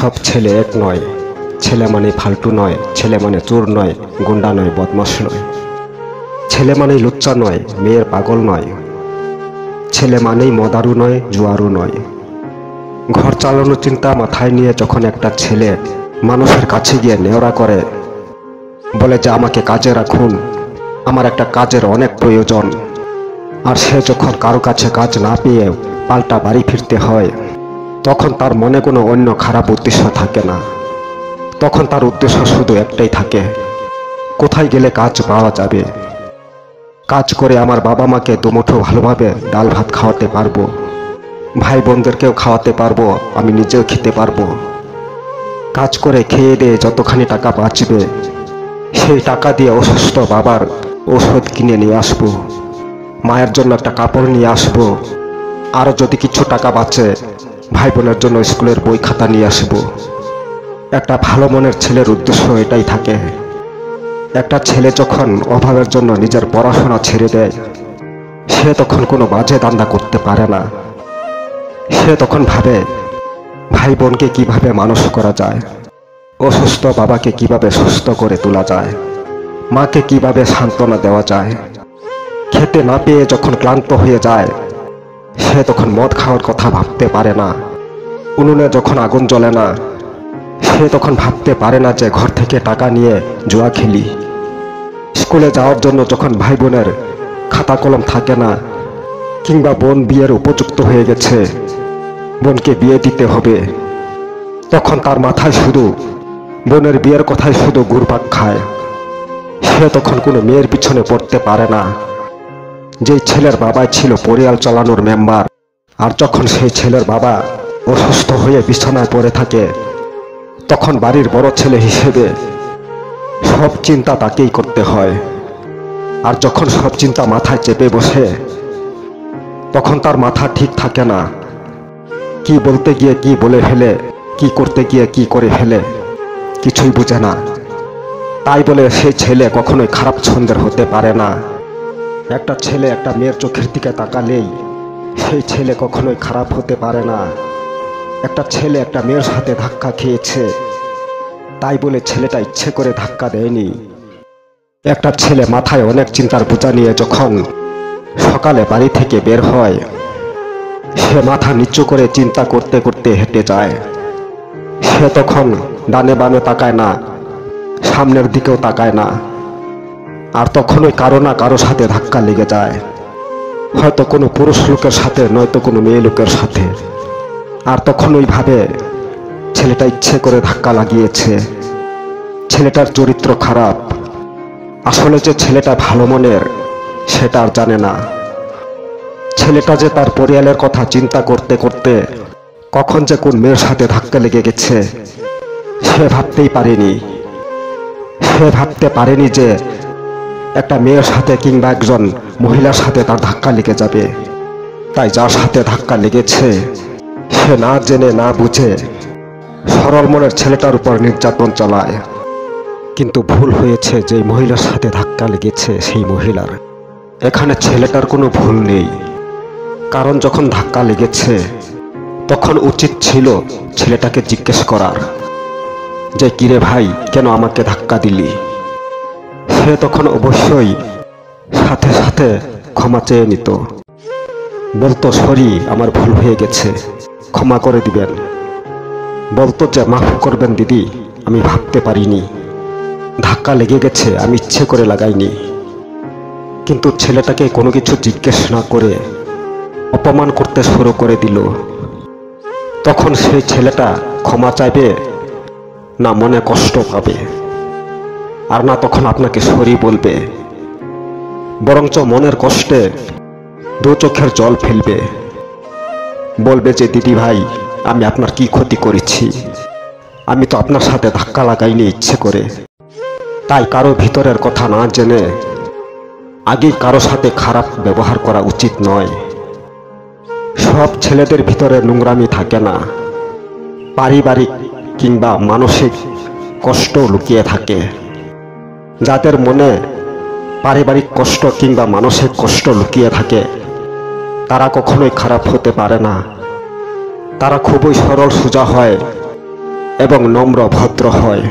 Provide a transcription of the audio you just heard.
সব ছেলে এক নয়। ছেলে মানে ফালতু নয়, ছেলে মানে চোর নয়, গুন্ডা নয়, বদমাশ নয়। ছেলে মানেই লুচ্চা নয়, মেয়ের পাগল নয়। ছেলে মানেই মদারু নয়, জুয়ারু নয়। ঘর চালানোর চিন্তা মাথায় নিয়ে যখন একটা ছেলে মানুষের কাছে গিয়ে নেওড়া করে, বলে যে আমাকে কাজে রাখুন, আমার একটা কাজের অনেক প্রয়োজন, আর সে যখন কারো কাছে কাজ না পেয়ে পাল্টা বাড়ি ফিরতে হয়, তখন তার মনে কোনো অন্য খারাপ উদ্দেশ্য থাকে না। তখন তার উদ্দেশ্য শুধু একটাই থাকে, কোথায় গেলে কাজ পাওয়া যাবে, কাজ করে আমার বাবা মাকে দুমুঠো ভালোভাবে ডাল ভাত খাওয়াতে পারবো, ভাই বোনদেরকেও খাওয়াতে পারবো, আমি নিজেও খেতে পারবো। কাজ করে খেয়ে দিয়ে যতখানি টাকা বাঁচবে, সেই টাকা দিয়ে অসুস্থ বাবার ওষুধ কিনে নিয়ে আসবো, মায়ের জন্য একটা কাপড় নিয়ে আসবো, আরও যদি কিছু টাকা বাঁচে ভাই বোনের জন্য স্কুলের বই খাতা নিয়ে আসবো। একটা ভালো মনের ছেলের উদ্দেশ্য এটাই থাকে। একটা ছেলে যখন অভাবের জন্য নিজের পড়াশোনা ছেড়ে দেয়, সে তখন কোনো বাজে ধান্দা করতে পারে না। সে তখন ভাবে ভাই বোনকে কিভাবে মানুষ করা যায়, অসুস্থ বাবাকে কিভাবে সুস্থ করে তোলা যায়, মাকে কিভাবে সান্ত্বনা দেওয়া যায়। খেতে না পেয়ে যখন ক্লান্ত হয়ে যায়, সে তখন মদ খাওয়ার কথা ভাবতে পারে না। উনুনে যখন আগুন জ্বলে না, সে তখন ভাবতে পারে না যে ঘর থেকে টাকা নিয়ে জুয়া খেলি। স্কুলে যাওয়ার জন্য যখন ভাই বোনের খাতা কলম থাকে না, কিংবা বোন বিয়ের উপযুক্ত হয়ে গেছে, বোনকে বিয়ে দিতে হবে, তখন তার মাথায় শুধু বোনের বিয়ের কথাই শুধু ঘুরপাক খায়। সে তখন কোনো মেয়ের পিছনে পড়তে পারে না। যেই ছেলের বাবাই ছিল পরিবার চালানোর মেম্বার, আর যখন সেই ছেলের বাবা অসুস্থ হয়ে বিছানায় পড়ে থাকে, তখন বাড়ির বড় ছেলে হিসেবে সব চিন্তা তাকেই করতে হয়। আর যখন সব চিন্তা মাথায় চেপে বসে, তখন তার মাথা ঠিক থাকে না। কি বলতে গিয়ে কি বলে ফেলে, কি করতে গিয়ে কি করে ফেলে, কিছুই বুঝে না। তাই বলে সেই ছেলে কখনোই খারাপ ছন্দের হতে পারে না। একটা ছেলে একটা মেয়ের চোখের দিকে তাকালেই সেই ছেলে কখনোই খারাপ হতে পারে না। একটা ছেলে একটা মেয়ের সাথে ধাক্কা খেয়েছে, তাই বলে ছেলেটা ইচ্ছে করে ধাক্কা দেয়নি। একটা ছেলে মাথায় অনেক চিন্তার বোঝা নিয়ে যখন সকালে বাড়ি থেকে বের হয়, সে মাথা নিচু করে চিন্তা করতে করতে হেঁটে যায়। সে তখন ডানে বামে তাকায় না, সামনের দিকেও তাকায় না। আর তখনই কারো না কারো সাথে ধাক্কা লেগে যায়, হয়তো কোনো পুরুষ লোকের সাথে, নয়তো কোনো মেয়ে লোকের সাথে। আর তখন ওই ভাবে ছেলেটা ইচ্ছে করে ধাক্কা লাগিয়েছে, ছেলেটার চরিত্র খারাপ। আসলে যে ছেলেটা ভালো মনের সেটা আর জানে না। ছেলেটা যে তার পরিবারের কথা চিন্তা করতে করতে কখন যে কোন মেয়ের সাথে ধাক্কা লেগে গেছে সে ভাবতেই পারেনি। সে ভাবতে পারেনি যে একটা মেয়ের সাথে কিংবা একজন মহিলার সাথে তার ধাক্কা লেগে যাবে। তাই যার সাথে ধাক্কা লেগেছে সে না জেনে না বুঝে সরল মনের ছেলেটার উপর নির্যাতন চালায়। কিন্তু ভুল হয়েছে যে মহিলার সাথে ধাক্কা লেগেছে সেই মহিলার। এখানে ছেলেটার কোনো ভুল নেই, কারণ যখন ধাক্কা লেগেছে তখন উচিত ছিল ছেলেটাকে জিজ্ঞেস করার যে কিরে ভাই, কেন আমাকে ধাক্কা দিলি। সে তখন অবশ্যই সাথে সাথে ক্ষমা চেয়ে নিত, বলতো সরি আমার ভুল হয়ে গেছে, ক্ষমা করে দিবেন। বলতো যে মাফ করবেন দিদি, আমি ভাবতে পারিনি, ধাক্কা লেগে গেছে, আমি ইচ্ছে করে লাগাইনি। কিন্তু ছেলেটাকে কোনো কিছু জিজ্ঞেস না করে অপমান করতে শুরু করে দিল। তখন সেই ছেলেটা ক্ষমা চাইবে না মনে কষ্ট পাবে, আর না তখন আপনাকে সরি বলবে, বরঞ্চ মনের কষ্টে দু চোখের জল ফেলবে, বলবে যে দিদি ভাই, আমি আপনার কি ক্ষতি করেছি, আমি তো আপনার সাথে ধাক্কা লাগাইনি ইচ্ছে করে। তাই কারো ভিতরের কথা না জেনে আগেই কারো সাথে খারাপ ব্যবহার করা উচিত নয়। সব ছেলেদের ভিতরে নোংরামি থাকে না, পারিবারিক কিংবা মানসিক কষ্ট লুকিয়ে থাকে। যাদের মনে পারিবারিক কষ্ট কিংবা মানসিক কষ্ট লুকিয়ে থাকে তারা কখনোই খারাপ হতে পারে না। তারা খুবই সরল সোজা হয়, এবং নম্র ভদ্র হয়।